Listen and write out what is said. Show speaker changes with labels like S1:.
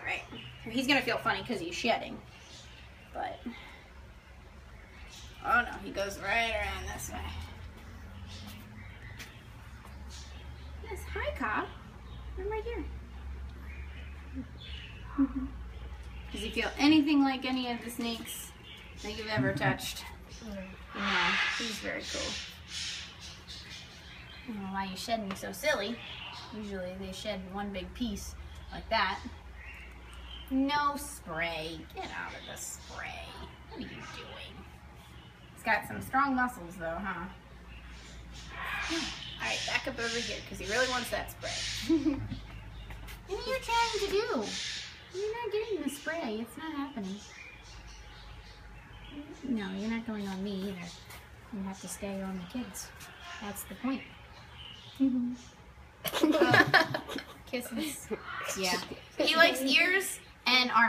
S1: Alright. He's gonna feel funny because he's shedding. But... oh no, he goes right around this way. Yes, hi Cobb. I'm right here. Does he feel anything like any of the snakes that you've ever touched? No, he's very cool. I don't know why you're shedding so silly. Usually they shed one big piece like that. No spray. Get out of the spray. What are you doing? He's got some strong muscles though, huh? Alright, back up over here because he really wants that spray. What are you trying to do? You're not getting the spray. It's not happening. No, you're not going on me either. You have to stay on the kids. That's the point. Kisses. Yeah. He likes ears and arms.